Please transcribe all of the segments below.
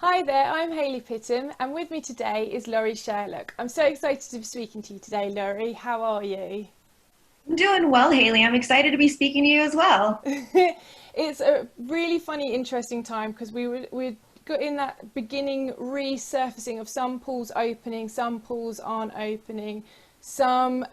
Hi there, I'm Haylley Pittam, and with me today is Lori Sherlock. I'm so excited to be speaking to you today, Lori. How are you? I'm doing well, Haley. I'm excited to be speaking to you as well. It's a really funny, interesting time because we got in that beginning resurfacing of some pools opening, some pools aren't opening, some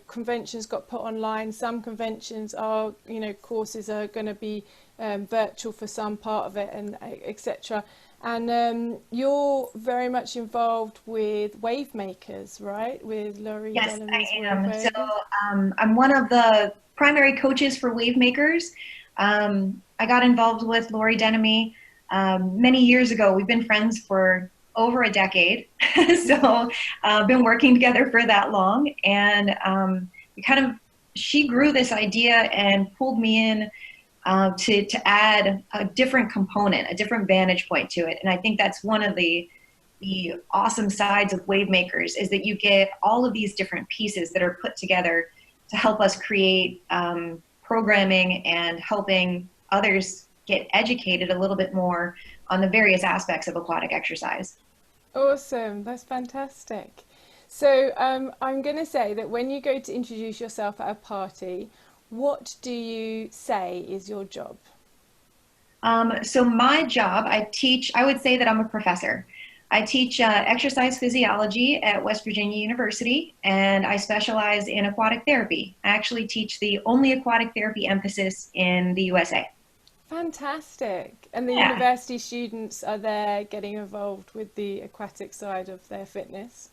conventions got put online, some conventions are, courses are going to be virtual for some part of it, and etc. And you're very much involved with wave makers, right? With Laurie Yes, Delany's I wave am. So makers. I'm one of the primary coaches for wave makers. I got involved with Lori Denemy many years ago. We've been friends for over a decade, so been working together for that long. And we kind of she grew this idea and pulled me in to add a different component, a different vantage point to it. And I think that's one of the awesome sides of wave makers is that you get all of these different pieces that are put together to help us create programming and helping others get educated a little bit more on the various aspects of aquatic exercise. Awesome, that's fantastic. So I'm going to say that when you go to introduce yourself at a party, what do you say is your job? So my job, I would say that I'm a professor. I teach exercise physiology at West Virginia University, and I specialize in aquatic therapy. I actually teach the only aquatic therapy emphasis in the USA. Fantastic. And the Yeah, university students are there getting involved with the aquatic side of their fitness,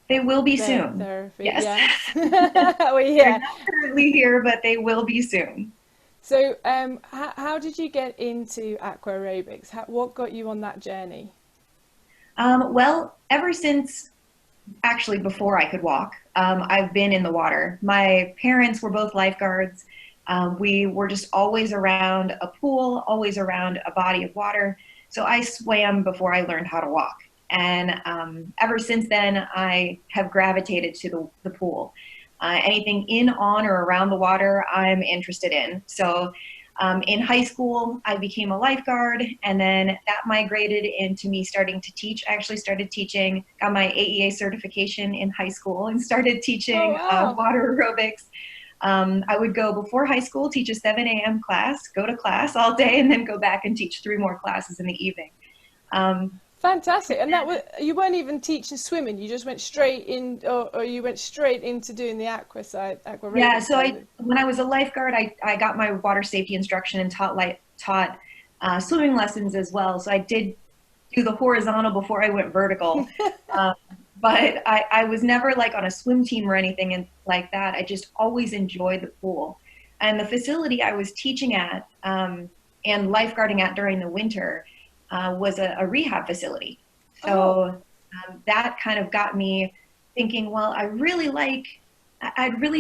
they will be their soon. therapy. Yes. Yes. Oh, They're yeah. not currently here, but they will be soon. So, how did you get into Aqua Aerobics? What got you on that journey? Well, ever since actually before I could walk, I've been in the water. My parents were both lifeguards. We were just always around a pool, always around a body of water. So I swam before I learned how to walk. And ever since then, I have gravitated to the pool. Anything in, on, or around the water, I'm interested in. So in high school, I became a lifeguard, and then that migrated into me starting to teach. I actually started teaching, got my AEA certification in high school, and started Oh, teaching wow. water aerobics. I would go before high school, teach a 7 a.m. class, go to class all day, and then go back and teach three more classes in the evening. Um, Fantastic. And that was, you weren't even teaching swimming, you just went straight in, or you went straight into doing the aqua side, aqua yeah, aerobic so side. when I was a lifeguard, I got my water safety instruction and taught swimming lessons as well. So I did do the horizontal before I went vertical. Uh, but I was never like on a swim team or anything like that. I just always enjoyed the pool. And the facility I was teaching at and lifeguarding at during the winter was a rehab facility. Oh, So that kind of got me thinking, well, I'd really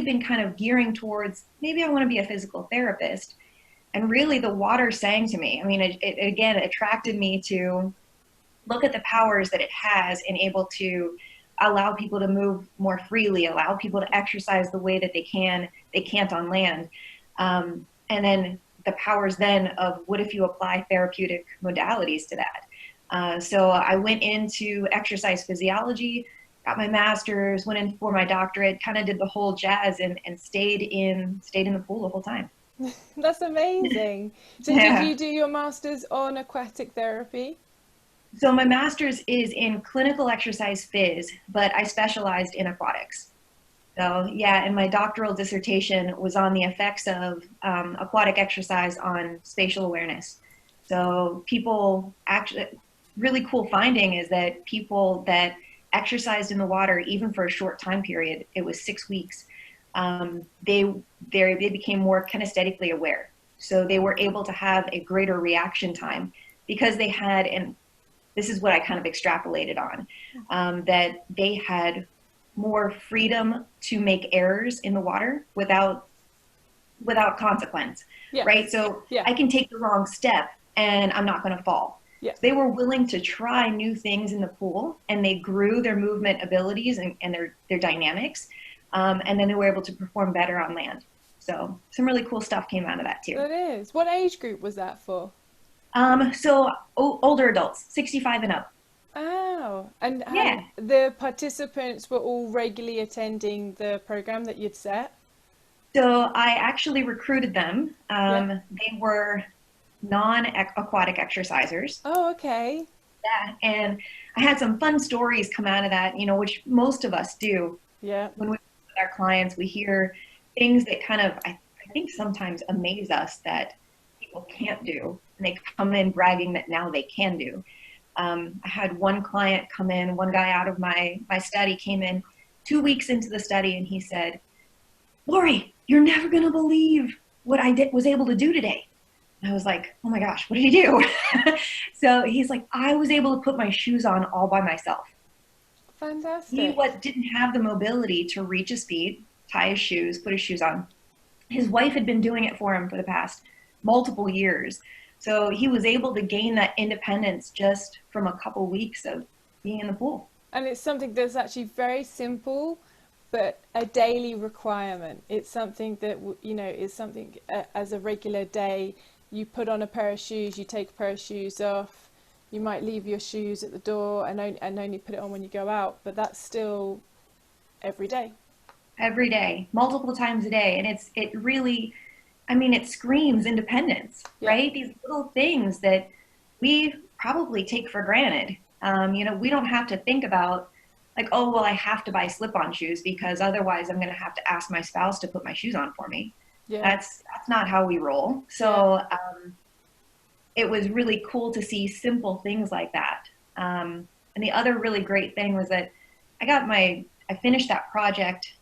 been kind of gearing towards maybe I want to be a physical therapist. And really the water sang to me. I mean, it again attracted me to look at the powers that it has and able to allow people to move more freely, allow people to exercise the way that they can't on land. And then the powers then of what if you apply therapeutic modalities to that. So I went into exercise physiology, got my master's, went in for my doctorate, kind of did the whole jazz and stayed in the pool the whole time. that's amazing. So, did Yeah. you do your master's on aquatic therapy? So my master's is in clinical exercise phys, but I specialized in aquatics. So yeah, and my doctoral dissertation was on the effects of aquatic exercise on spatial awareness. So people actually, really cool finding is that people that exercised in the water, even for a short time period, it was 6 weeks, they became more kinesthetically aware. So they were able to have a greater reaction time because they had, and this is what I kind of extrapolated on, that they had more freedom to make errors in the water without consequence, right? Yes. So Yeah. I can take the wrong step and I'm not going to fall. Yeah. So they were willing to try new things in the pool, and they grew their movement abilities and their dynamics, and then they were able to perform better on land. So some really cool stuff came out of that too. That is. What age group was that for? So older adults, 65 and up. Oh, and Yeah. the participants were all regularly attending the program that you'd set? So I actually recruited them. Yeah. They were non-aquatic exercisers. Oh, okay. Yeah. And I had some fun stories come out of that, which most of us do. Yeah. When we work with our clients, we hear things that kind of, I think sometimes amaze us that people can't do. And they come in bragging that now they can do. I had one client come in, one guy out of my study came in 2 weeks into the study and he said, Lori, you're never going to believe what was able to do today. I was like, oh my gosh, what did he do? So he's like, I was able to put my shoes on all by myself. He Fantastic. didn't have the mobility to reach his feet, tie his shoes, put his shoes on. His wife had been doing it for him for the past multiple years. So he was able to gain that independence just from a couple weeks of being in the pool. And it's something that's actually very simple, but a daily requirement. It's something that, is something as a regular day. You put on a pair of shoes, you take a pair of shoes off, you might leave your shoes at the door and only put it on when you go out, but that's still every day. Every day, multiple times a day. And it really, I mean, it screams independence, Yeah. right? These little things that we probably take for granted. We don't have to think about like, oh, well, I have to buy slip-on shoes because otherwise I'm going to have to ask my spouse to put my shoes on for me. Yeah. That's not how we roll. So it was really cool to see simple things like that. And the other really great thing was that I finished that project.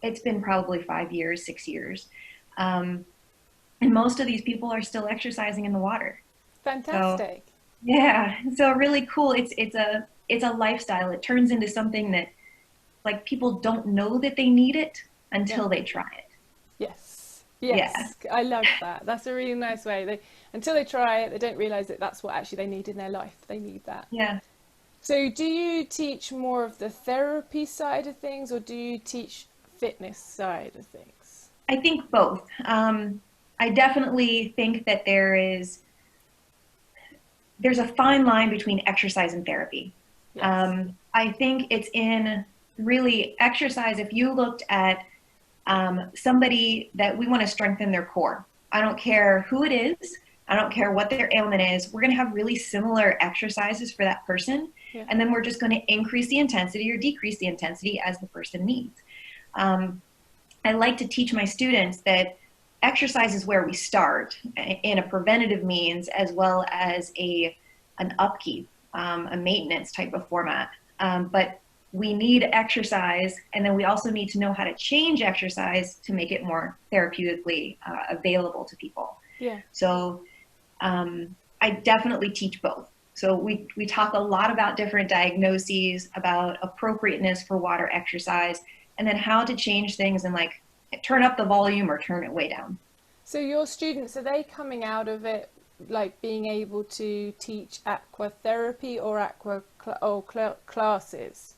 It's been probably 5 years, 6 years. And most of these people are still exercising in the water. Fantastic. So, yeah, so really cool. It's a lifestyle. It turns into something that like people don't know that they need it Yeah. until they try it. Yes. Yeah. Yes. I love that. That's a really nice way. Until they try it, they don't realize that that's what actually they need in their life. They need that. Yeah. So, do you teach more of the therapy side of things, or do you teach fitness side of things? I think both. I definitely think that there's a fine line between exercise and therapy. Yes. I think it's in really exercise. If you looked at somebody that we want to strengthen their core, I don't care who it is, I don't care what their ailment is, we're going to have really similar exercises for that person. Yeah. And then we're just going to increase the intensity or decrease the intensity as the person needs. I like to teach my students that exercise is where we start in a preventative means as well as an upkeep, a maintenance type of format. But we need exercise, and then we also need to know how to change exercise to make it more therapeutically available to people. Yeah. So I definitely teach both. So we talk a lot about different diagnoses, about appropriateness for water exercise, and then how to change things and like turn up the volume or turn it way down. So your students, are they coming out of it like being able to teach aqua therapy or classes?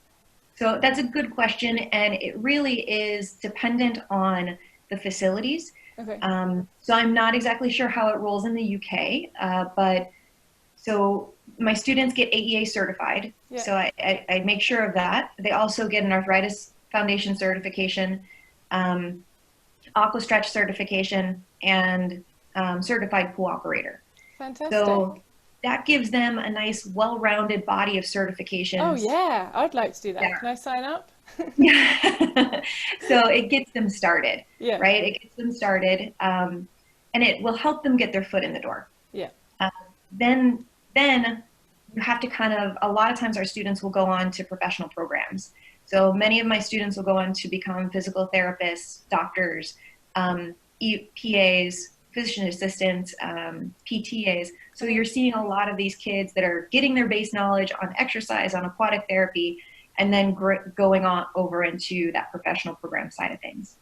So that's a good question, and it really is dependent on the facilities. Okay. So I'm not exactly sure how it rolls in the UK, but so my students get AEA certified. Yeah. So I make sure of that. They also get an Arthritis Foundation certification, Aqua Stretch certification, and certified pool operator. Fantastic. So that gives them a nice, well-rounded body of certifications. Oh yeah, I'd like to do that. Yeah. Can I sign up? Yeah. So it gets them started, Yeah. right? It gets them started, and it will help them get their foot in the door. Yeah. Then you have to kind of, a lot of times our students will go on to professional programs. So many of my students will go on to become physical therapists, doctors, PAs, physician assistants, PTAs. So you're seeing a lot of these kids that are getting their base knowledge on exercise, on aquatic therapy, and then going on over into that professional program side of things.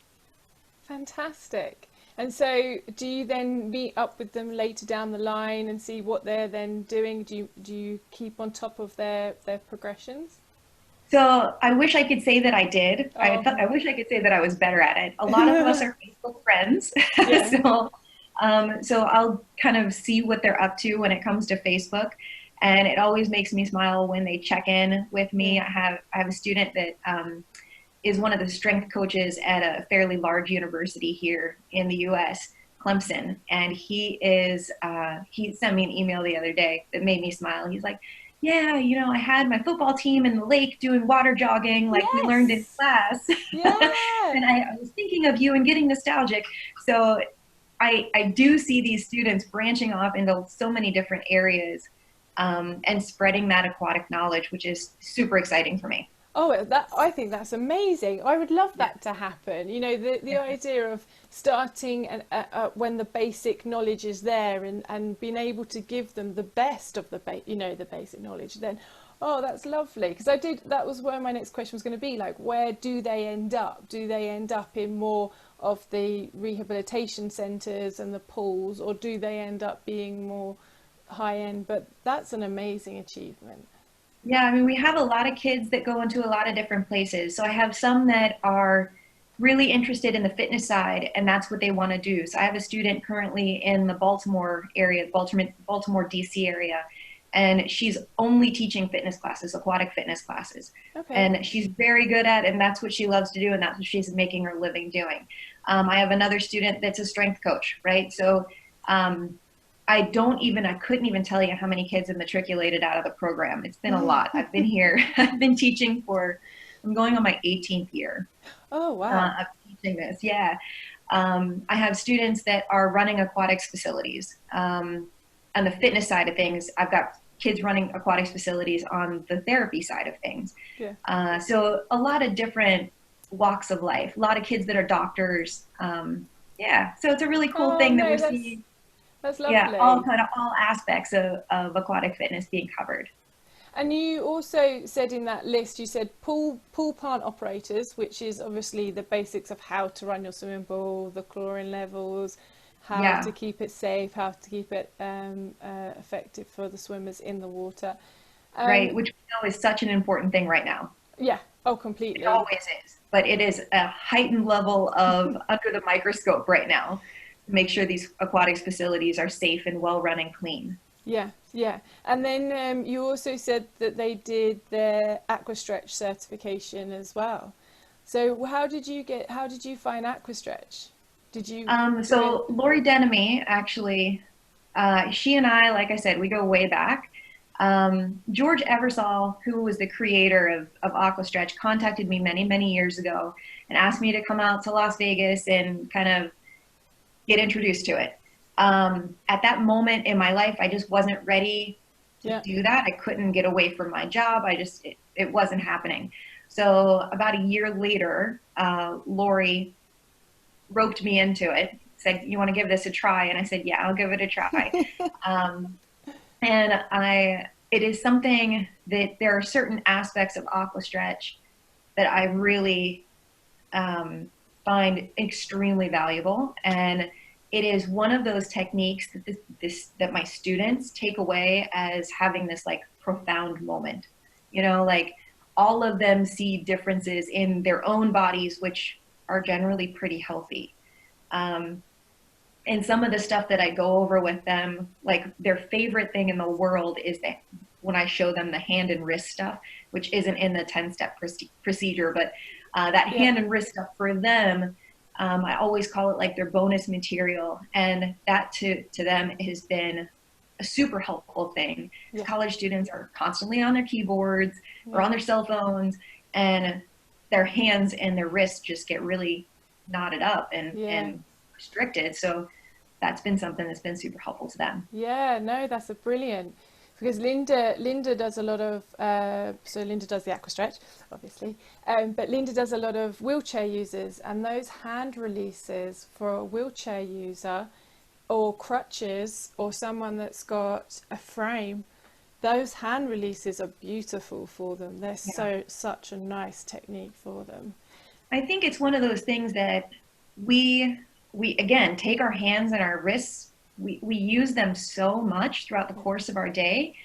Fantastic. And so do you then meet up with them later down the line and see what they're then doing? Do you keep on top of their progressions? So I wish I could say that I did. Oh. I wish I could say that I was better at it. A lot of us are Facebook friends. Yeah. So So I'll kind of see what they're up to when it comes to Facebook. And it always makes me smile when they check in with me. Yeah. I have a student that is one of the strength coaches at a fairly large university here in the US, Clemson. And he sent me an email the other day that made me smile. He's like, yeah, I had my football team in the lake doing water jogging like we learned in Yes. class. Yeah. And I was thinking of you and getting nostalgic. So I do see these students branching off into so many different areas, and spreading that aquatic knowledge, which is super exciting for me. Oh, I think that's amazing. I would love Yeah. that to happen. The idea of starting when the basic knowledge is there, and being able to give them the best of the basic knowledge. Then, oh, that's lovely. Because that was where my next question was going to be. Like, where do they end up? Do they end up in more of the rehabilitation centres and the pools, or do they end up being more high end? But that's an amazing achievement. Yeah, I mean, we have a lot of kids that go into a lot of different places. So I have some that are really interested in the fitness side, and that's what they want to do. So I have a student currently in the Baltimore area, Baltimore, DC area, and she's only teaching fitness classes, aquatic fitness classes. Okay. And she's very good at it, and that's what she loves to do, and that's what she's making her living doing. I have another student that's a strength coach, right? So um, I couldn't even tell you how many kids have matriculated out of the program. It's been a lot. I've been here, I've been teaching I'm going on my 18th year Oh, wow. of teaching this. Yeah. I have students that are running aquatics facilities. On the fitness side of things, I've got kids running aquatics facilities on the therapy side of things. Yeah. So a lot of different walks of life, a lot of kids that are doctors. Yeah. So it's a really cool Oh thing that no, we're that's seeing. that's Yeah, lovely. all aspects of aquatic fitness being covered. And you also said in that list, you said pool plant operators, which is obviously the basics of how to run your swimming pool, the chlorine levels, how to Yeah, keep it safe, how to keep it effective for the swimmers in the water. right. Um, Which we know is such an important thing right now. yeah, oh, It completely. always is, but it is a heightened level of under the microscope right now to make sure these aquatics facilities are safe and well run and clean. Yeah, yeah. And then you also said that they did their AquaStretch certification as well. So how did you find AquaStretch? Did you go in? So Lori Denemy, actually, she and I, like I said, we go way back. George Eversole, who was the creator of Aquastretch, contacted me many, many years ago and asked me to come out to Las Vegas and kind of get introduced to it. At that moment in my life, I just wasn't ready to Yeah. do that. I couldn't get away from my job. It wasn't happening. So about a year later, Lori roped me into it, said, "You want to give this a try?" And I said, "Yeah, I'll give it a try." Um, and it is something that there are certain aspects of Aquastretch that I really find extremely valuable. And it is one of those techniques that my students take away as having this like profound moment. Like all of them see differences in their own bodies, which are generally pretty healthy. Um, and some of the stuff that I go over with them, like their favorite thing in the world is that when I show them the hand and wrist stuff, which isn't in the 10-step procedure, but that Yeah. hand and wrist stuff for them, I always call it like their bonus material. And that to them has been a super helpful thing. Yeah. College students are constantly on their keyboards or Yeah. on their cell phones, and their hands and their wrists just get really knotted up Yeah. and restricted. So that's been something that's been super helpful to them. Yeah, no, that's a brilliant because Linda does a lot of so Linda does the AquaStretch, obviously, but Linda does a lot of wheelchair users, and those hand releases for a wheelchair user or crutches or someone that's got a frame, those hand releases are beautiful for them. They're Yeah. such a nice technique for them. I think it's one of those things that we again take our hands and our wrists. We use them so much throughout the course of our day,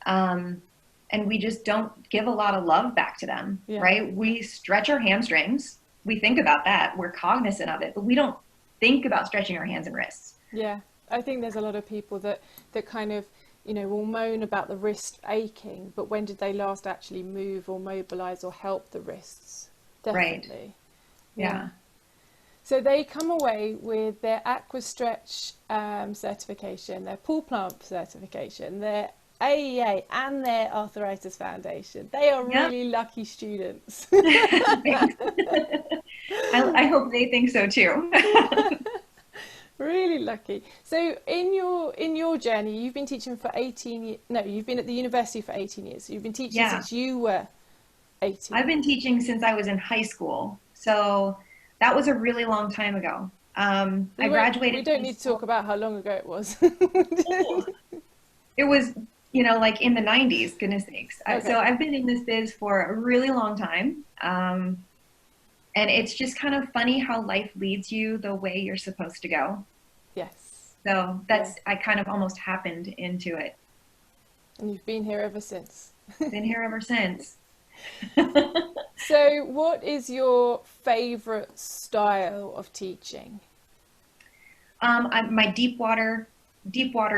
um, and we just don't give a lot of love back to them, Yeah, right? We stretch our hamstrings. We think about that. We're cognizant of it, but we don't think about stretching our hands and wrists. Yeah, I think there's a lot of people that kind of, you know, will moan about the wrist aching, but when did they last actually move or mobilize or help the wrists? Right. Definitely. Yeah. Yeah. So they come away with their Aqua Stretch certification, their Pool Pump certification, their A.E.A. and their Arthritis Foundation. They are Yep. really lucky students. Thanks. I hope they think so too. Really lucky. So in your journey, you've been teaching for 18 years. No, you've been at the university for 18 years. So you've been teaching Yeah. since you were I've 18. been teaching since I was in high school. So that was a really long time ago. I We graduated don't high need to talk school. about how long ago it was. Oh, it was, like in the 90s, goodness sakes. So Okay. I've been in this biz for a really long time. And it's just kind of funny how life leads you the way you're supposed to go. Yes. So Yeah. I kind of almost happened into it. And you've been here ever since. Been here ever since. So what is your favorite style of teaching? My deep water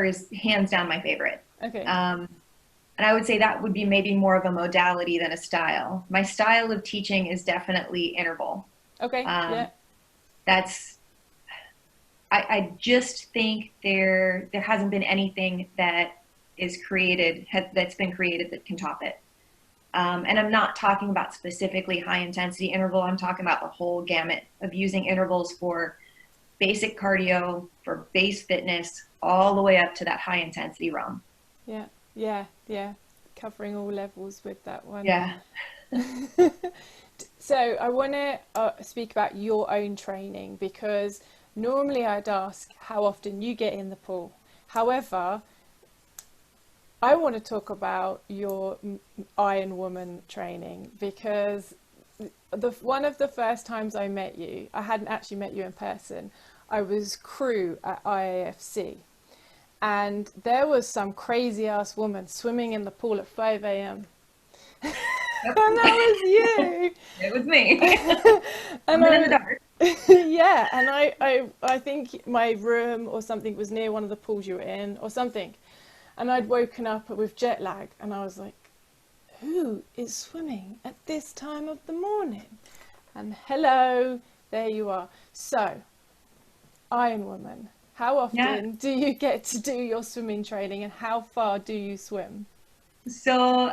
is hands down my favorite. Okay. And I would say that would be maybe more of a modality than a style. My style of teaching is definitely interval. Okay. Um, Yeah. that's I just think there hasn't been anything that's been created that can top it. And I'm not talking about specifically high intensity interval. I'm talking about the whole gamut of using intervals for basic cardio, for base fitness, all the way up to that high intensity realm. Yeah. Yeah. Yeah. Covering all levels with that one. Yeah. So I want to speak about your own training, because normally I'd ask how often you get in the pool. However, I want to talk about your Iron Woman training, because one of the first times I met you, I hadn't actually met you in person. I was crew at IAFC, and there was some crazy ass woman swimming in the pool at 5 a.m. Yep. And that was you. It was me. And Coming in the dark. yeah, and I think my room or something was near one of the pools you were in or something. And I'd woken up with jet lag, and I was like, who is swimming at this time of the morning? And hello, there you are. So, Iron Woman, how Yeah. often do you get to do your swimming training, and how far do you swim? So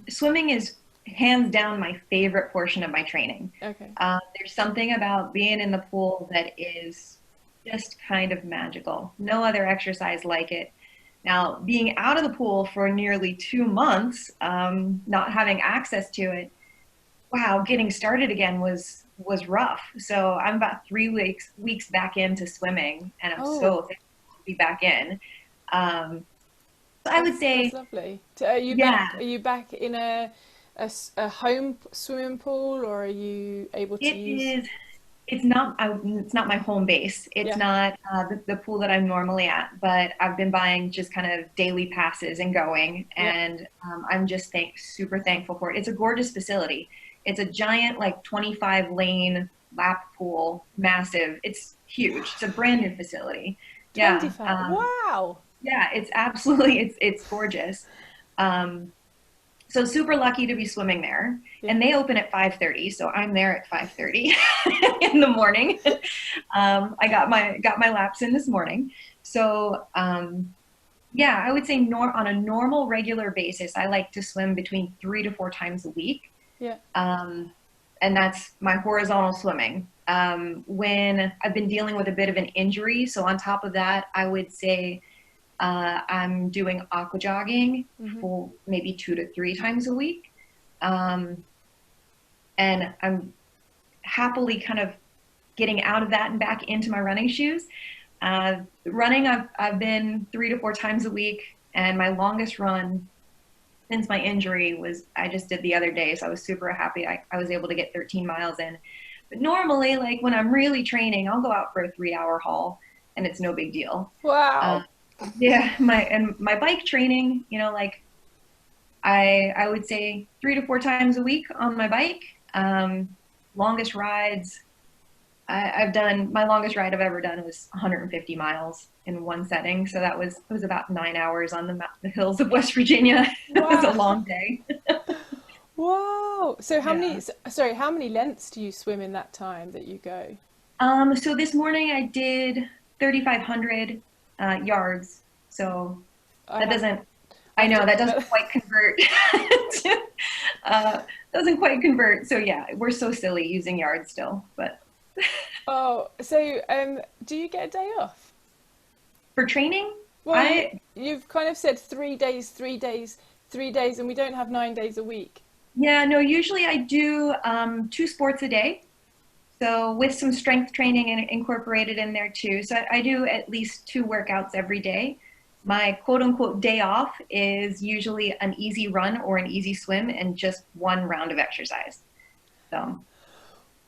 swimming is hands down my favorite portion of my training. Okay. There's something about being in the pool that is just kind of magical. No other exercise like it. Now, being out of the pool for nearly 2 months, not having access to it, wow, getting started again was rough. So I'm about 3 weeks back into swimming, and I'm so Oh, thankful to be back in. Um, so I would that's say, lovely. So are you back? yeah, Are you back in a home swimming pool, or are you able to it use? is. It's not my home base. It's Yeah, not the pool that I'm normally at, but I've been buying just kind of daily passes and going, yeah. and I'm just super thankful for it. It's a gorgeous facility. It's a giant, like 25 lane lap pool, massive. It's huge. It's a brand new facility. Yeah. 25. Wow. Yeah, it's absolutely, it's gorgeous. Um, so super lucky to be swimming there, Yeah. and they open at 5:30, so I'm there at 5:30 in the morning. I got my laps in this morning. So yeah, I would say on a normal regular basis, I like to swim between 3 to 4 times a week. Yeah. um, and that's my horizontal swimming. When I've been dealing with a bit of an injury, so on top of that, I would say I'm doing aqua jogging Hmm. for maybe 2 to 3 times a week. Um, and I'm happily kind of getting out of that and back into my running shoes. Running, I've been 3 to 4 times a week, and my longest run since my injury was I just did the other day. So I was super happy. I was able to get 13 miles in. But normally, like when I'm really training, I'll go out for a 3 hour haul, and it's no big deal. Uh, Wow. yeah, my bike training, like I would say 3 to 4 times a week on my bike. Longest rides I've done, my longest ride I've ever done was 150 miles in one setting. So it was about 9 hours on the hills of West Virginia. It was a Wow. long day. Wow. So how many, Yeah. sorry, how many lengths do you swim in that time that you go? So this morning I did 3,500 yards. So I that have, doesn't, I I have to know that look doesn't at quite convert. uh, doesn't quite convert. So yeah, we're so silly using yards still, but Oh, so do you get a day off? for training, Well, I, you've kind of said 3 days, 3 days, 3 days, and we don't have 9 days a week. yeah, no, usually I do two sports a day. So with some strength training incorporated in there too. So I do at least two workouts every day. My quote unquote day off is usually an easy run or an easy swim and just one round of exercise. So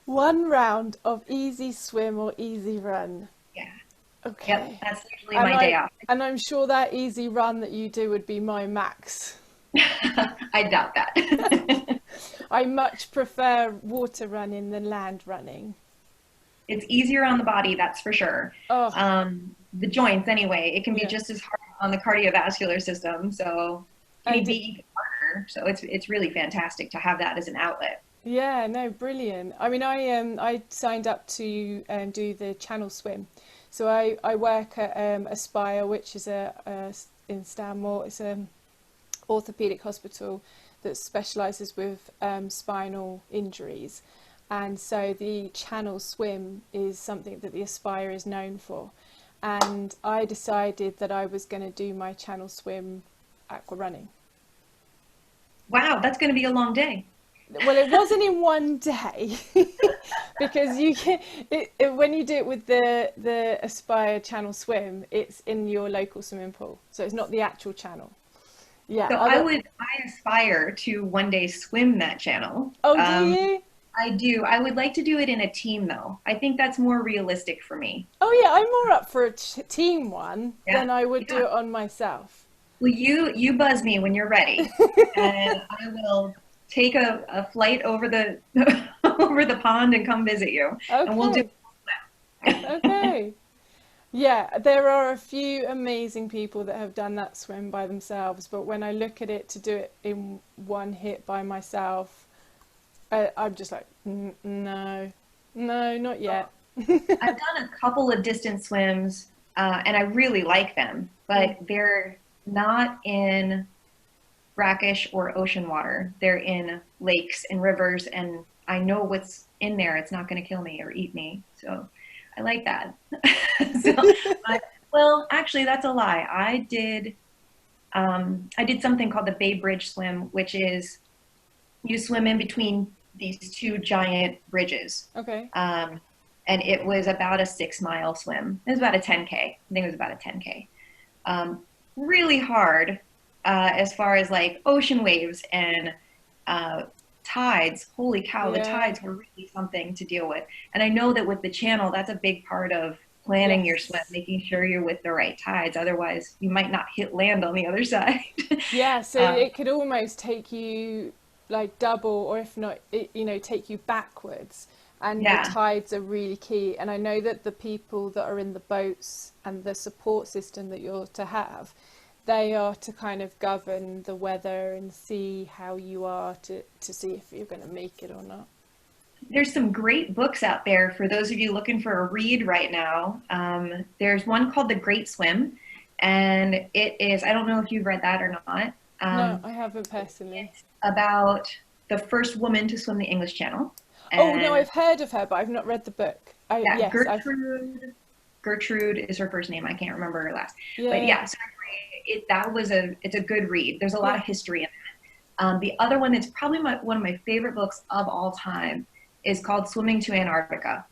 One round of easy swim or easy run. yeah, yep, Okay. that's usually And my day off. I'm sure that easy run that you do would be my max. I doubt that. I much prefer water running than land running. It's easier on the body, that's for sure. Oh, The joints, anyway, it can be yeah. just as hard on the cardiovascular system. So it can And be even harder. So it's really fantastic to have that as an outlet. yeah, no, brilliant. I mean, I signed up to do the channel swim. So I work at Aspire, which is in Stanmore. It's a orthopedic hospital that specialises with spinal injuries. And so the channel swim is something that the Aspire is known for. And I decided that I was going to do my channel swim aqua running. Wow, that's going to be a long day. Well, it wasn't in one day because you can when you do it with the Aspire channel swim, it's in your local swimming pool, so it's not the actual channel. Yeah. So I aspire to one day swim that channel. Oh, do you? I do. I would like to do it in a team though. I think that's more realistic for me. Oh, yeah. I'm more up for a team one Yeah. than I would do Yeah. it on myself. Well, you buzz me when you're ready, and I will take a flight over the over the pond and come visit you, and we'll do. Okay. Okay. Yeah, there are a few amazing people that have done that swim by themselves, but when I look at it to do it in one hit by myself, I'm just like, no, no, not yet. I've done a couple of distance swims, and I really like them, Mm. but they're not in brackish or ocean water. They're in lakes and rivers, and I know what's in there. It's not going to kill me or eat me. So I like that. So, well, actually, that's a lie. I did something called the Bay Bridge swim, which is you swim in between these two giant bridges. Okay. And it was about a 6 mile swim. It was about a 10K. I think it was about a 10K. Really hard as far as like ocean waves and tides. Holy cow, the Yeah. tides were really something to deal with. And I know that with the channel, that's a big part of planning your swim, Yes. making sure you're with the right tides. Otherwise, you might not hit land on the other side. Yeah, so um, it could almost take you like double, or if not, take you backwards. And the yeah. tides are really key. And I know that the people that are in the boats and the support system that you're to have, they are to kind of govern the weather and see how you are to see if you're going to make it or not. There's some great books out there for those of you looking for a read right now. There's one called The Great Swim, and it is, I don't know if you've read that or not. No, I haven't personally. It's about the first woman to swim the English Channel. Oh, no, And I've heard of her, but I've not read the book. yeah, Yes, I've, Gertrude is her first name. I can't remember her last. But yeah, yeah, so it's a good read. There's a lot yeah. of history in that. The other one that's probably one of my favorite books of all time is called Swimming to Antarctica.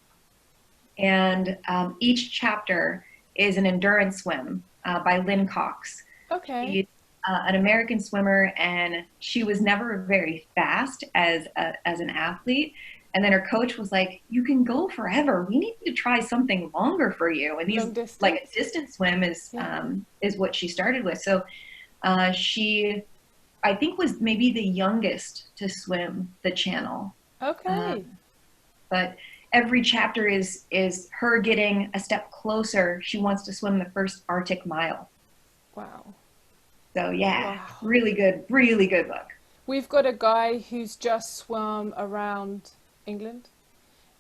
And each chapter is an endurance swim by Lynn Cox. Okay. She's an American swimmer, and she was never very fast as an athlete. And then her coach was like, "You can go forever. We need to try something longer for you." And Long like a distance. distance swim Yeah. is what she started with. So she, I think, was maybe the youngest to swim the channel. Okay. But every chapter is her getting a step closer. She wants to swim the first Arctic mile. Wow. So yeah, Wow. really good book. We've got a guy who's just swum around England,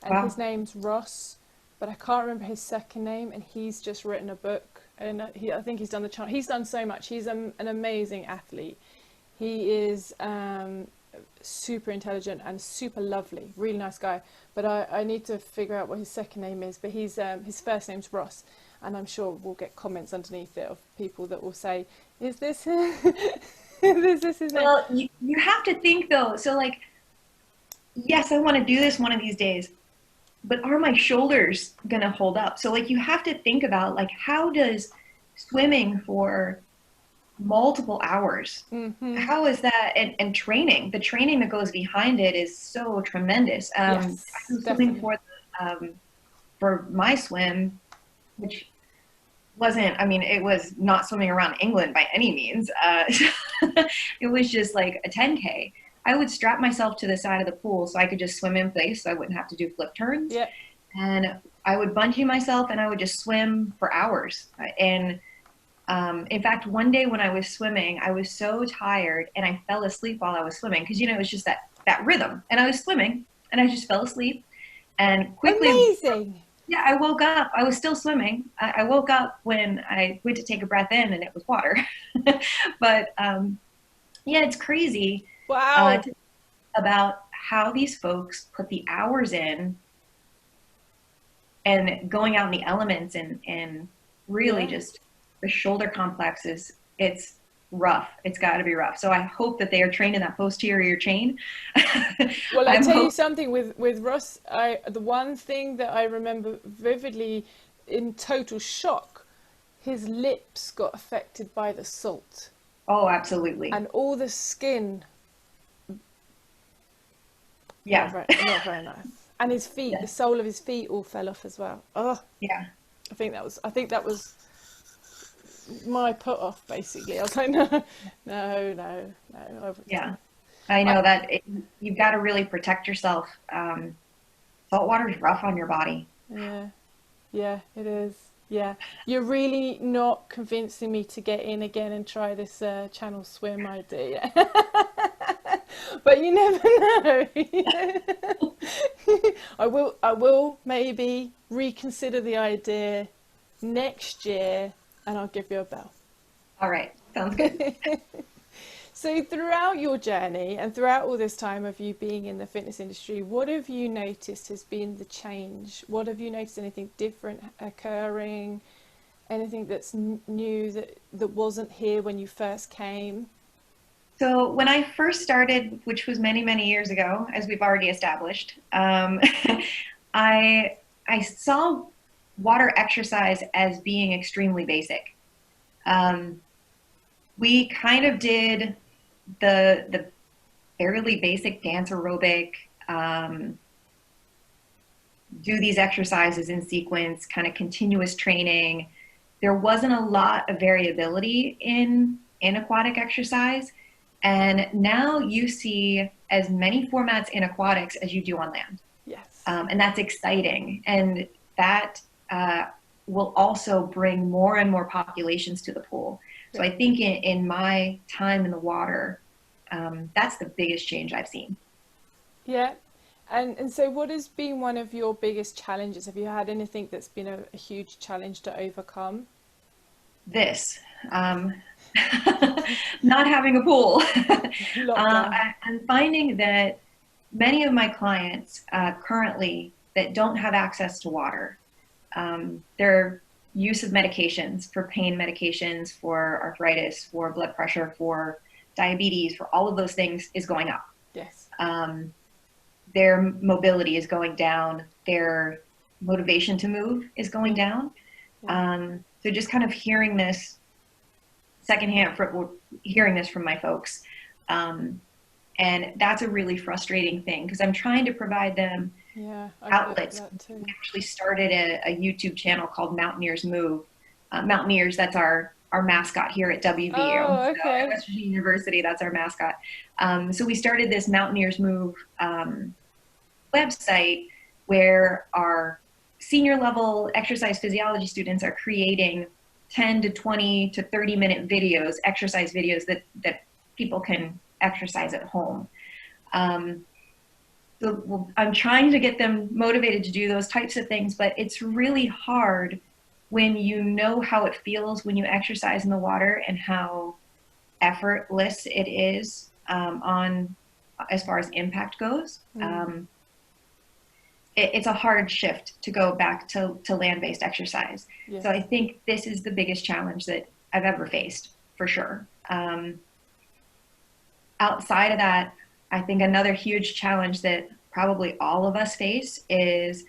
and Wow. his name's Ross, but I can't remember his second name, and he's just written a book, and I think he's done the channel. He's done so much. He's an amazing athlete. He is super intelligent and super lovely, really nice guy. But I need to figure out what his second name is. But he's his first name's Ross, and I'm sure we'll get comments underneath it of people that will say, "Is this him?" Is this his name? Well, you have to think though. So like, yes, I want to do this one of these days, but are my shoulders gonna hold up? So like, you have to think about like, how does swimming for multiple hours, how is that? And training, the training that goes behind it is so tremendous. Yes, I was swimming for my swim, which wasn't, I mean, it was not swimming around England by any means. It was just like a 10K. I would strap myself to the side of the pool so I could just swim in place so I wouldn't have to do flip turns. Yeah. And I would bungee myself and I would just swim for hours. And in fact, one day when I was swimming, I was so tired and I fell asleep while I was swimming because, you know, it was just that rhythm. And I was swimming and I just fell asleep and quickly. Amazing. Yeah, I woke up. I was still swimming. I woke up when I went to take a breath in and it was water. But yeah, it's crazy. Wow. About how these folks put the hours in and going out in the elements and really just the shoulder complexes. It's rough. It's got to be rough. So I hope that they are trained in that posterior chain. Well, I tell you something with Ross, the one thing that I remember vividly in total shock, his lips got affected by the salt. Oh, absolutely. And all the skin. Yeah. Not very nice. And his feet, the sole of his feet all fell off as well. Oh. Yeah. I think that was my put off basically. I was like, no. Yeah, I know that you've got to really protect yourself. Salt water is rough on your body. Yeah, it is. Yeah, you're really not convincing me to get in again and try this channel swim idea. But you never know. I will maybe reconsider the idea next year, and I'll give you a bell. All right, sounds good. So throughout your journey and throughout all this time of you being in the fitness industry, what have you noticed has been the change? What have you noticed, anything different occurring? Anything that's new that wasn't here when you first came? So when I first started, which was many, many years ago, as we've already established, I saw water exercise as being extremely basic. We kind of did the fairly basic dance aerobic, do these exercises in sequence, kind of continuous training. There wasn't a lot of variability in aquatic exercise. And now you see as many formats in aquatics as you do on land. Yes. And that's exciting. And that will also bring more and more populations to the pool. So I think in my time in the water, that's the biggest change I've seen. Yeah. And so what has been one of your biggest challenges? Have you had anything that's been a huge challenge to overcome? This. Not having a pool. I'm finding that many of my clients currently that don't have access to water, their use of medications, for pain medications, for arthritis, for blood pressure, for diabetes, for all of those things is going up. Yes. Their mobility is going down. Their motivation to move is going down. Yeah. So just kind of hearing this secondhand, hearing this from my folks. And that's a really frustrating thing because I'm trying to provide them outlets. We actually started a YouTube channel called Mountaineers Move. Mountaineers, that's our mascot here at WVU. Oh, okay. So at West Virginia University, that's our mascot. So we started this Mountaineers Move website where our senior level exercise physiology students are creating 10 to 20 to 30-minute videos, exercise videos that people can exercise at home. So I'm trying to get them motivated to do those types of things, but it's really hard when you know how it feels when you exercise in the water and how effortless it is on as far as impact goes. It's a hard shift to go back to land-based exercise. Yes. So I think this is the biggest challenge that I've ever faced, for sure. Outside of that, I think another huge challenge that probably all of us face is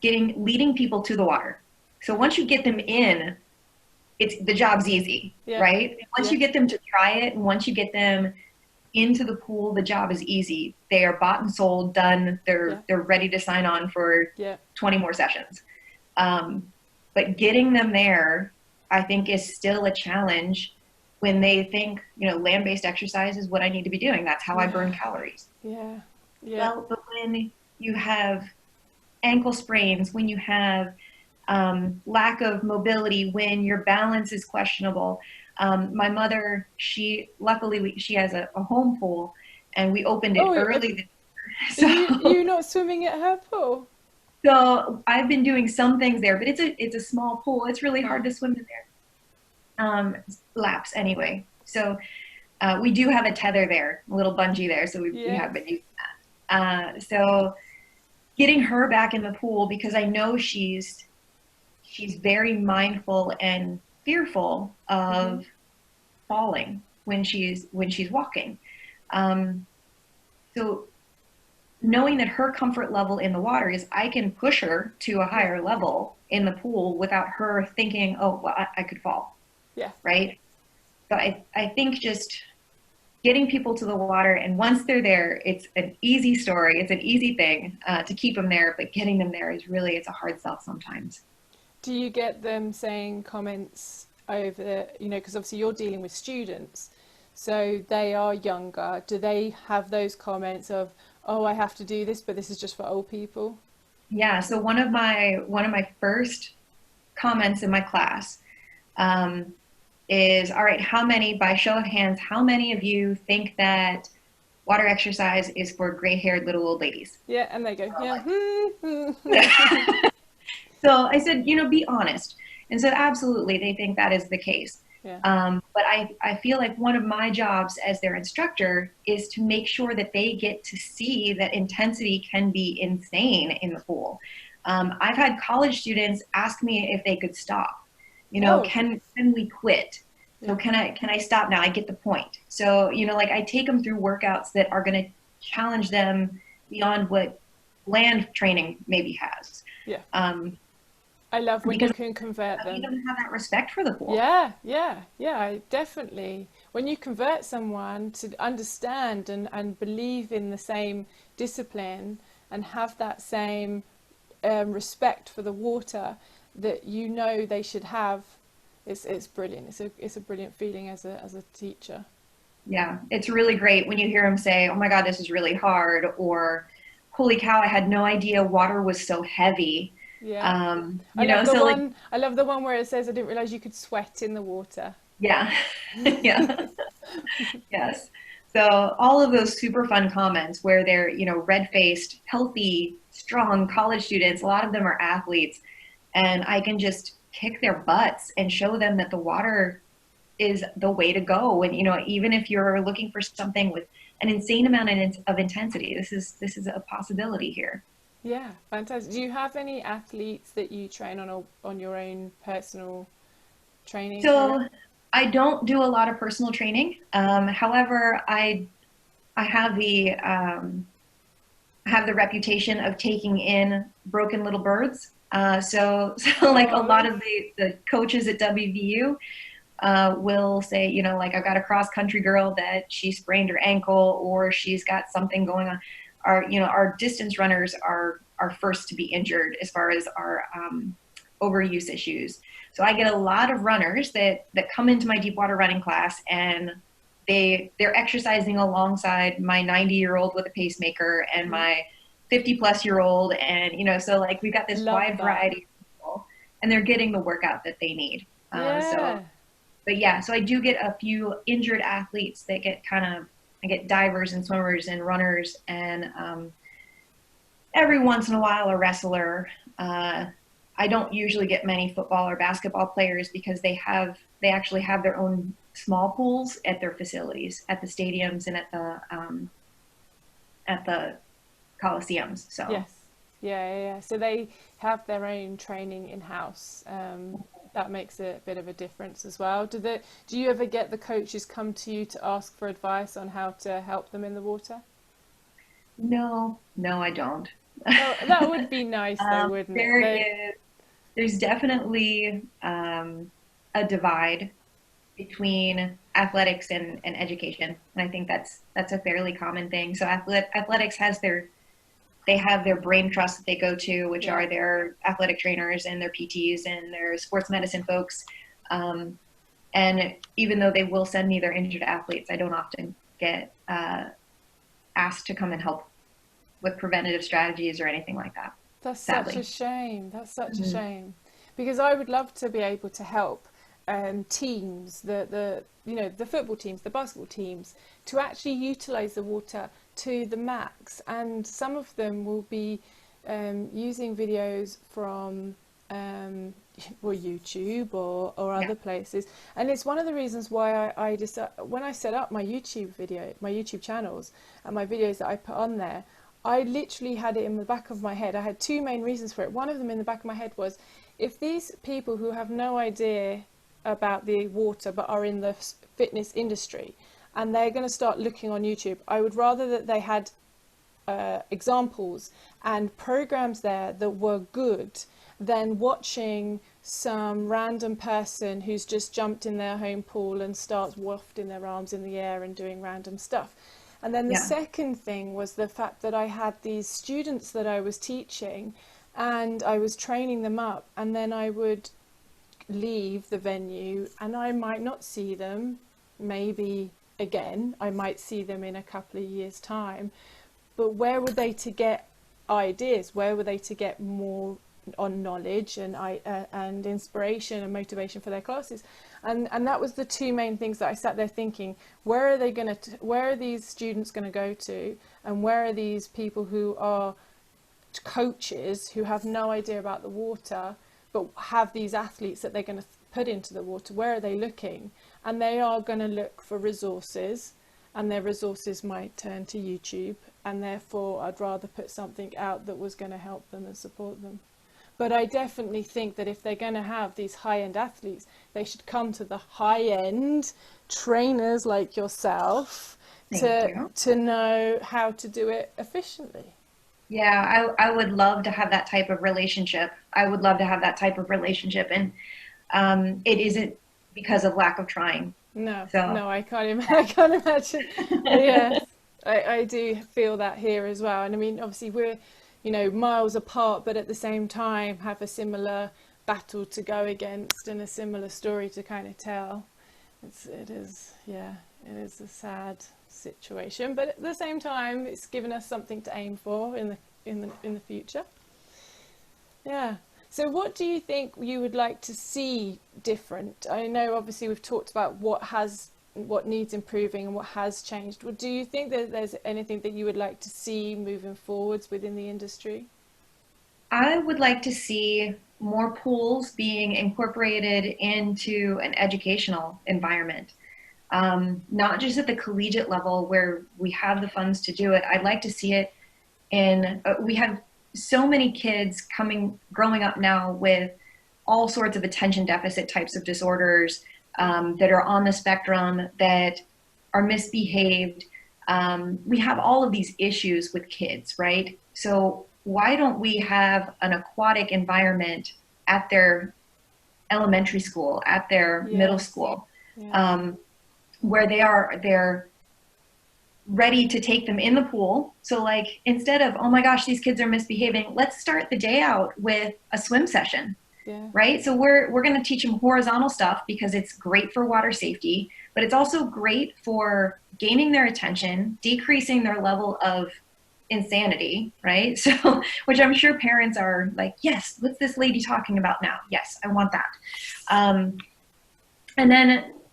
leading people to the water. So once you get them in, the job's easy, right? Once you get them to try it, and once you get them into the pool, the job is easy. They are bought and sold, done. They're ready to sign on for 20 more sessions. But getting them there, I think, is still a challenge when they think, land-based exercise is what I need to be doing. That's how I burn calories. Well, but when you have ankle sprains, when you have lack of mobility, when your balance is questionable. My mother, luckily she has a home pool, and we opened it early. So you're not swimming at her pool? So I've been doing some things there, but it's a small pool. It's really hard to swim in there. Laps anyway. So we do have a tether there, a little bungee there. So we have been using that. So getting her back in the pool, because I know she's very mindful and fearful of falling when she's walking. So knowing that her comfort level in the water is I can push her to a higher level in the pool without her thinking, oh, well, I could fall. Right. So I think just getting people to the water, and once they're there, it's an easy story. It's an easy thing to keep them there, but getting them there it's a hard sell sometimes. Do you get them saying comments over, because obviously you're dealing with students, so they are younger. Do they have those comments of, oh, I have to do this, but this is just for old people? Yeah. So one of my first comments in my class is, all right, by show of hands, how many of you think that water exercise is for gray-haired little old ladies? Yeah, and they go, So I said, be honest. And so absolutely, they think that is the case. But I feel like one of my jobs as their instructor is to make sure that they get to see that intensity can be insane in the pool. I've had college students ask me if they could stop. Can we quit? So can I stop now? I get the point. So, I take them through workouts that are going to challenge them beyond what land training maybe has. I love when you can convert them. You don't have that respect for the pool. Definitely. When you convert someone to understand and believe in the same discipline and have that same respect for the water that they should have, it's brilliant. It's a brilliant feeling as a teacher. Yeah, it's really great when you hear them say, oh my God, this is really hard, or holy cow, I had no idea water was so heavy. I love the one where it says, I didn't realize you could sweat in the water. Yes. So all of those super fun comments where they're, red-faced, healthy, strong college students, a lot of them are athletes, and I can just kick their butts and show them that the water is the way to go. And, even if you're looking for something with an insane amount of intensity, this is a possibility here. Yeah, fantastic. Do you have any athletes that you train on your own personal training? So I don't do a lot of personal training. However, I have the reputation of taking in broken little birds. So like a lot of the coaches at WVU will say, I've got a cross country girl that she sprained her ankle, or she's got something going on. Our distance runners are first to be injured as far as our overuse issues. So I get a lot of runners that come into my deep water running class, and they're exercising alongside my 90-year-old with a pacemaker and my 50-plus-year-old, and so like we've got this Love wide that. variety of people, and they're getting the workout that they need. Yeah. But yeah, so I do get a few injured athletes that I get divers and swimmers and runners, and every once in a while a wrestler. I don't usually get many football or basketball players because they actually have their own small pools at their facilities, at the stadiums and at the coliseums. So Yes. Yeah. So they have their own training in-house. That makes a bit of a difference as well. Do you ever get the coaches come to you to ask for advice on how to help them in the water? no, I don't. Oh, that would be nice though, wouldn't it? There's definitely a divide between athletics and education, and I think that's a fairly common thing. So athletics they have their brain trust that they go to, which Yeah. are their athletic trainers and their PTs and their sports medicine folks. And even though they will send me their injured athletes, I don't often get asked to come and help with preventative strategies or anything like that. That's Sadly. such a shame. That's such a Mhm. shame, because I would love to be able to help teams, the football teams, the basketball teams, to actually utilize the water to the max. And some of them will be using videos from YouTube or other places. And it's one of the reasons why I decided, when I set up my YouTube channels and my videos that I put on there, I literally had it in the back of my head. I had two main reasons for it. One of them in the back of my head was, if these people who have no idea about the water but are in the fitness industry and they're going to start looking on YouTube, I would rather that they had examples and programs there that were good than watching some random person who's just jumped in their home pool and starts wafting their arms in the air and doing random stuff. And then the second thing was the fact that I had these students that I was teaching and I was training them up, and then I would leave the venue and I might not see them maybe again. I might see them in a couple of years' time. But where were they to get ideas? Where were they to get more on knowledge and inspiration and motivation for their classes? And that was the two main things that I sat there thinking, where are these students going to go to, and where are these people who are coaches who have no idea about the water but have these athletes that they're going to put into the water? Where are they looking? And they are going to look for resources, and their resources might turn to YouTube, and therefore I'd rather put something out that was going to help them and support them. But I definitely think that if they're going to have these high-end athletes, they should come to the high-end trainers like yourself to know how to do it efficiently. Yeah, I would love to have that type of relationship. And it isn't because of lack of trying. No, So no, I can't imagine. Yes, I do feel that here as well. And I mean, obviously we're, miles apart, but at the same time have a similar battle to go against and a similar story to kind of tell. It is a sad situation, but at the same time, it's given us something to aim for in the future. Yeah. So what do you think you would like to see different? I know obviously we've talked about what needs improving and what has changed. Do you think that there's anything that you would like to see moving forwards within the industry? I would like to see more pools being incorporated into an educational environment. Not just at the collegiate level where we have the funds to do it. I'd like to see it we have so many kids growing up now with all sorts of attention deficit types of disorders that are on the spectrum, that are misbehaved. We have all of these issues with kids, right? So why don't we have an aquatic environment at their elementary school, at their middle school, where they're ready to take them in the pool. So like, instead of, oh my gosh, these kids are misbehaving, let's start the day out with a swim session. Right? So we're going to teach them horizontal stuff because it's great for water safety, but it's also great for gaining their attention, decreasing their level of insanity, right? So, which I'm sure parents are like, yes, what's this lady talking about now? Yes, I want that. And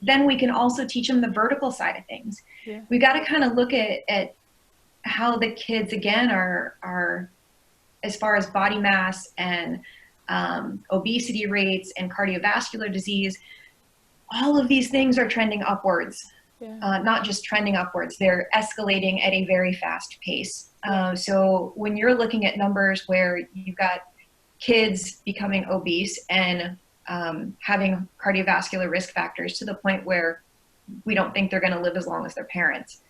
then we can also teach them the vertical side of things. Yeah. We got to kind of look at how the kids again are as far as body mass and obesity rates and cardiovascular disease. All of these things are trending upwards. Yeah. Not just trending upwards, they're escalating at a very fast pace. So when you're looking at numbers where you've got kids becoming obese and having cardiovascular risk factors to the point where we don't think they're going to live as long as their parents,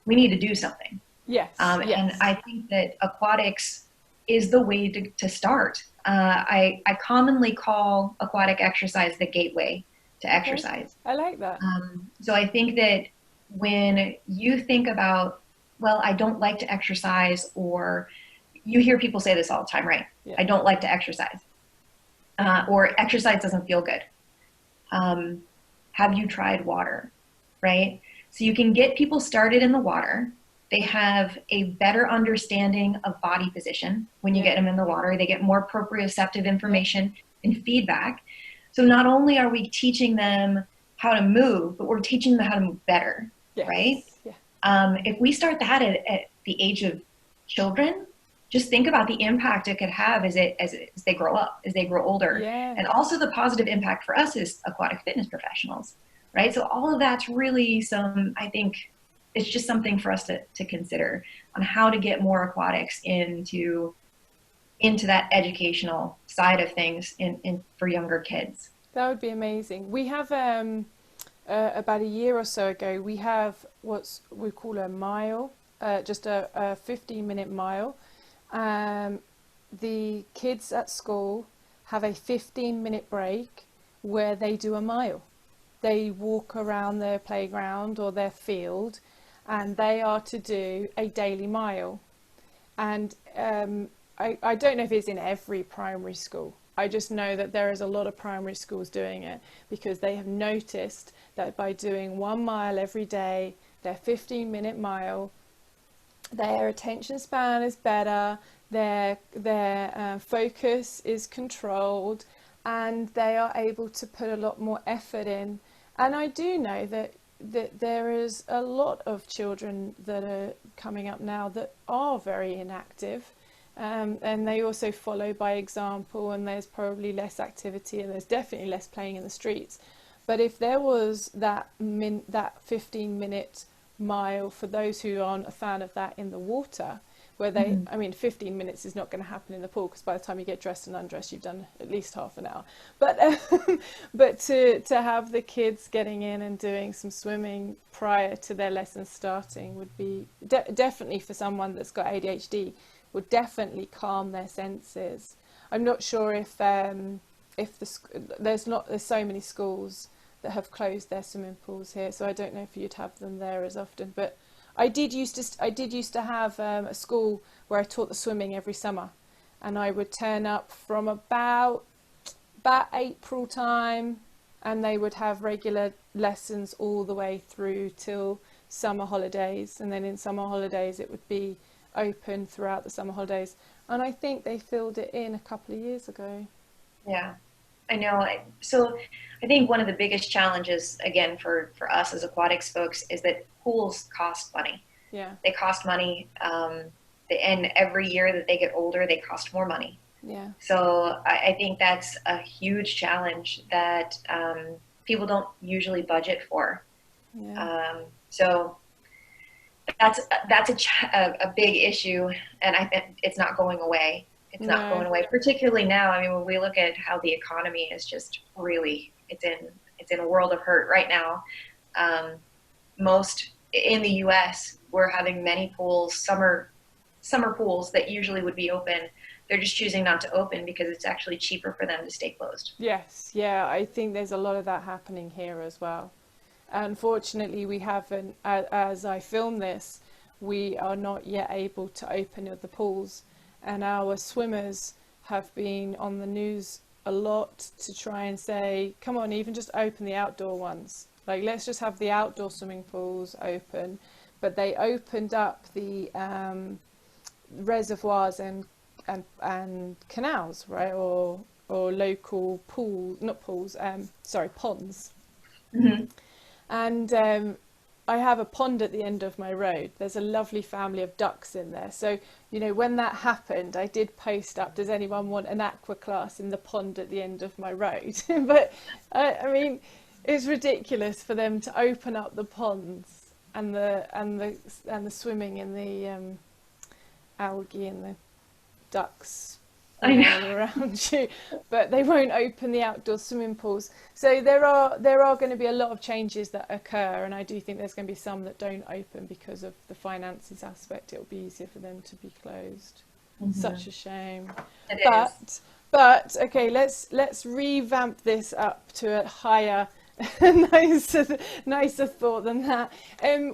we need to do something. Yes. And I think that aquatics is the way to start. I commonly call aquatic exercise the gateway to exercise. I like that. So I think that when you think about, well, I don't like to exercise, or you hear people say this all the time, right? Yeah. I don't like to exercise, or exercise doesn't feel good. Have you tried water, right? So you can get people started in the water. They have a better understanding of body position when you get them in the water. They get more proprioceptive information and feedback. So not only are we teaching them how to move, but we're teaching them how to move better, right? Yeah. If we start that at the age of children, just think about the impact it could have as they grow up, as they grow older. Yeah. And also the positive impact for us as aquatic fitness professionals, right? So all of that's really I think it's just something for us to consider on how to get more aquatics into that educational side of things for younger kids. That would be amazing. We have about a year or so ago, we have what we call a mile, just a 15-minute mile. The kids at school have a 15-minute break where they do a mile. They walk around their playground or their field, and they are to do a daily mile. And I don't know if it's in every primary school. I just know that there is a lot of primary schools doing it, because they have noticed that by doing 1 mile every day, their 15-minute mile, their attention span is better, their focus is controlled, and they are able to put a lot more effort in. And I do know that there is a lot of children that are coming up now that are very inactive. And they also follow by example, and there's probably less activity, and there's definitely less playing in the streets. But if there was that 15-minute mile for those who aren't a fan of that in the water, where they, I mean, 15 minutes is not going to happen in the pool, because by the time you get dressed and undressed, you've done at least half an hour. But to have the kids getting in and doing some swimming prior to their lessons starting would be definitely, for someone that's got ADHD, would definitely calm their senses. I'm not sure if there's so many schools that have closed their swimming pools here, so I don't know if you'd have them there as often. But I did used to have a school where I taught the swimming every summer, and I would turn up from about April time, and they would have regular lessons all the way through till summer holidays, and then in summer holidays it would be open throughout the summer holidays. And I think they filled it in a couple of years ago. Yeah, I know. So I think one of the biggest challenges, again, for us as aquatics folks, is that pools cost money. Yeah. They cost money. And every year that they get older, they cost more money. Yeah. So I think that's a huge challenge that people don't usually budget for. Yeah. So that's a big issue, and I think it's not going away. It's not going away, particularly now. I mean, when we look at how the economy is just really, it's in a world of hurt right now. Most in the U.S., we're having many pools, summer pools that usually would be open. They're just choosing not to open because it's actually cheaper for them to stay closed. Yes, yeah, I think there's a lot of that happening here as well. Unfortunately, we haven't, as I film this, we are not yet able to open the pools, and our swimmers have been on the news a lot to try and say, come on, even just open the outdoor ones. Like, let's just have the outdoor swimming pools open. But they opened up the reservoirs and canals, right, or local pools, not pools, sorry, ponds. Mm-hmm. And I have a pond at the end of my road. There's a lovely family of ducks in there. So, you know, when that happened, I did post up, does anyone want an aqua class in the pond at the end of my road? But I mean, it's ridiculous for them to open up the ponds and the swimming in the algae and the ducks I know. all around you, but they won't open the outdoor swimming pools. So there are going to be a lot of changes that occur, and I do think there's going to be some that don't open because of the finances aspect. It will be easier for them to be closed. Mm-hmm. Such a shame. It is. But okay, let's revamp this up to a higher nicer thought than that.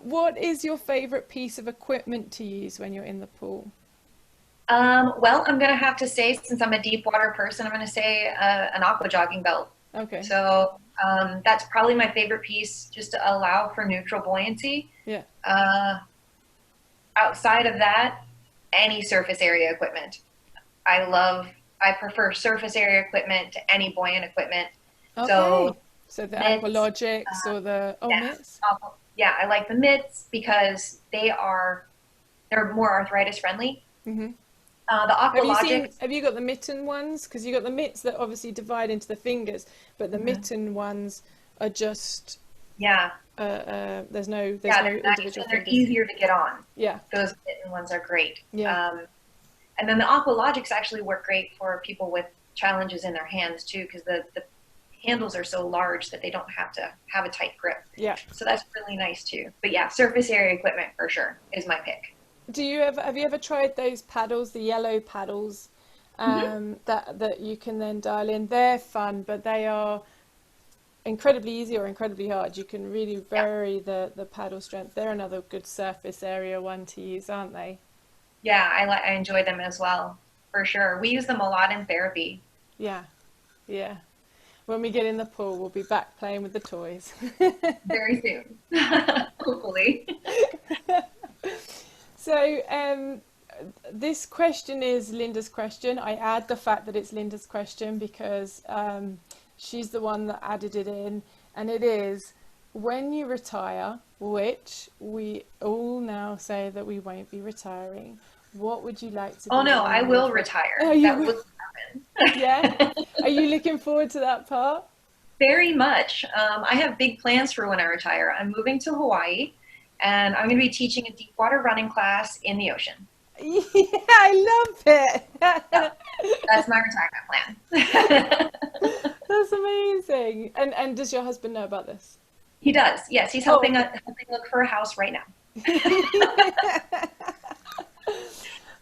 What is your favorite piece of equipment to use when you're in the pool? Well, I'm going to have to say, since I'm a deep water person, I'm going to say an aqua jogging belt. Okay. So that's probably my favorite piece, just to allow for neutral buoyancy. Yeah. Outside of that, any surface area equipment. I prefer surface area equipment to any buoyant equipment. Okay. So the mitts, Aqualogics or the mitts? Yeah, I like the mitts because they're more arthritis friendly. Mm-hmm. The Aqualogics. Have you got the mitten ones? Because you got the mitts that obviously divide into the fingers, but the Mm-hmm. mitten ones are just Yeah. there's no They're individual nice, and they're fingers. easier to get on. Yeah. Those mitten ones are great. Yeah. And then the Aqualogics actually work great for people with challenges in their hands too, because the handles are so large that they don't have to have a tight grip. Yeah. So that's really nice too. But yeah, surface area equipment for sure is my pick. Have you ever tried those paddles, the yellow paddles, Mm-hmm. that you can then dial in? They're fun, but they are incredibly easy or incredibly hard. You can really vary the paddle strength. They're another good surface area one to use, aren't they? Yeah, I enjoy them as well, for sure. We use them a lot in therapy. Yeah, yeah. When we get in the pool, we'll be back playing with the toys. Very soon, hopefully. So this question is Linda's question. I add the fact that it's Linda's question because she's the one that added it in. And it is, when you retire, which we all now say that we won't be retiring, what would you like to be? Oh no, I will retire. Oh, you that will? will happen. Yeah? Are you looking forward to that part? Very much. I have big plans for when I retire. I'm moving to Hawaii, and I'm going to be teaching a deep water running class in the ocean. Yeah, I love it. That's my retirement plan. That's amazing. And does your husband know about this? He does. Yes, he's helping look for a house right now.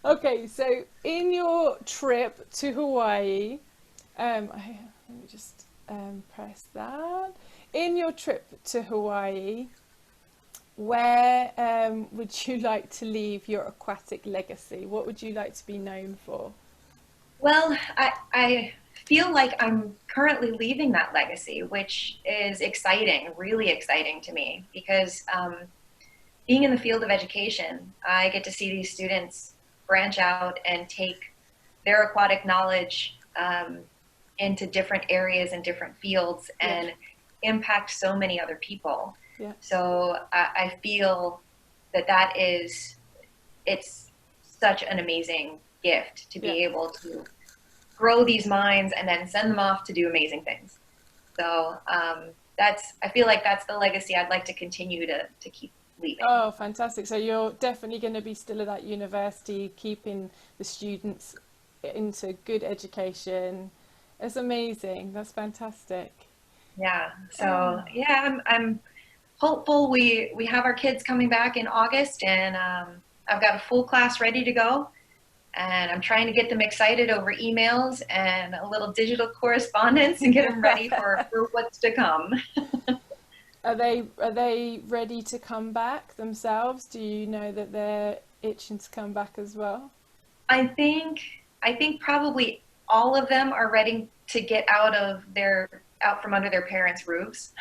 Okay, so in your trip to Hawaii, let me just press that. In your trip to Hawaii, where would you like to leave your aquatic legacy? What would you like to be known for? Well, I feel like I'm currently leaving that legacy, which is exciting, really exciting to me, because being in the field of education, I get to see these students branch out and take their aquatic knowledge into different areas and different fields and impact so many other people. Yeah. So I feel that it's such an amazing gift to be able to grow these minds and then send them off to do amazing things. So I feel like that's the legacy I'd like to continue to keep leaving. Oh, fantastic. So you're definitely going to be still at that university, keeping the students into good education. It's amazing. That's fantastic. Yeah. So I'm hopeful. We have our kids coming back in August, and I've got a full class ready to go. And I'm trying to get them excited over emails and a little digital correspondence and get them ready for what's to come. Are they ready to come back themselves? Do you know that they're itching to come back as well? I think probably all of them are ready to get out from under their parents' roofs.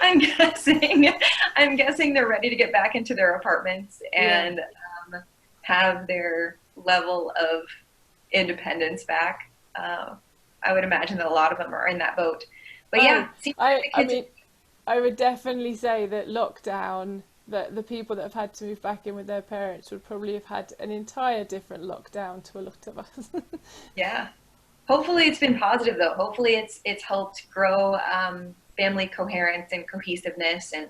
I'm guessing they're ready to get back into their apartments and have their level of independence back. I would imagine that a lot of them are in that boat. But Oh, yeah, see, the I kids. mean, I would definitely say that lockdown, that the people that have had to move back in with their parents would probably have had an entire different lockdown to a lot of us. Yeah. Hopefully it's been positive though. Hopefully it's helped grow family coherence and cohesiveness. And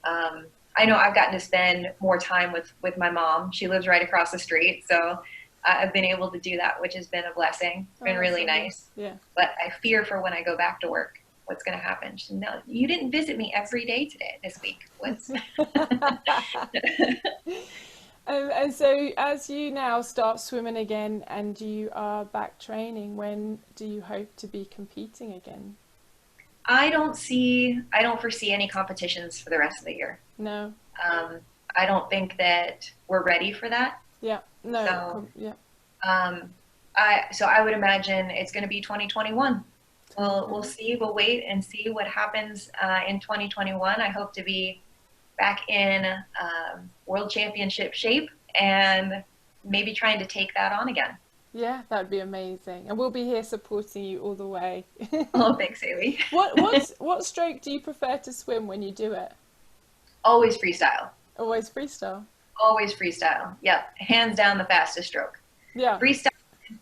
I know I've gotten to spend more time with my mom. She lives right across the street, so I've been able to do that, which has been a blessing. It's Oh, been that's really lovely. nice. Yeah. But I fear for when I go back to work, what's going to happen. She said, no, you didn't visit me every day today this week. What's And so, as you now start swimming again and you are back training, when do you hope to be competing again? I don't foresee any competitions for the rest of the year. No. Um, I don't think that we're ready for that. Yeah. No. So, Yeah. um, so I would imagine it's going to be 2021. We'll see. We'll wait and see what happens in 2021. I hope to be back in world championship shape and maybe trying to take that on again. Yeah, that'd be amazing. And we'll be here supporting you all the way. Oh, thanks, Haley. What stroke do you prefer to swim when you do it? Always freestyle. Always freestyle. Always freestyle. Yep, hands down the fastest stroke. Yeah. Freestyle,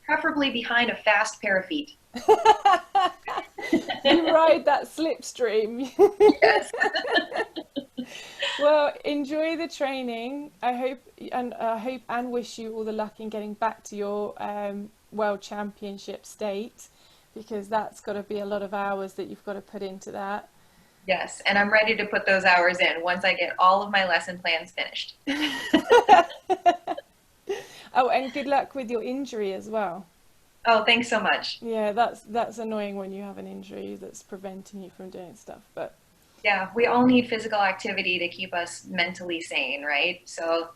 preferably behind a fast pair of feet. You ride that slipstream. Yes. Well, enjoy the training. I hope and wish you all the luck in getting back to your world championship state, because that's got to be a lot of hours that you've got to put into that. Yes, and I'm ready to put those hours in once I get all of my lesson plans finished. Oh, and good luck with your injury as well. Oh, thanks so much. Yeah, that's annoying when you have an injury that's preventing you from doing stuff. But Yeah, we all need physical activity to keep us mentally sane, right? So,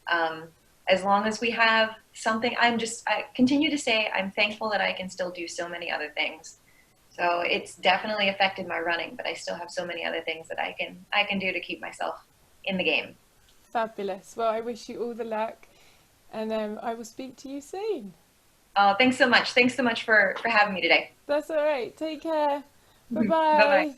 um, as long as we have something, I continue to say I'm thankful that I can still do so many other things. So it's definitely affected my running, but I still have so many other things that I can do to keep myself in the game. fabulous. Well, I wish you all the luck, and I will speak to you soon. Thanks so much. Thanks so much for having me today. That's all right. Take care. Bye Bye bye. bye.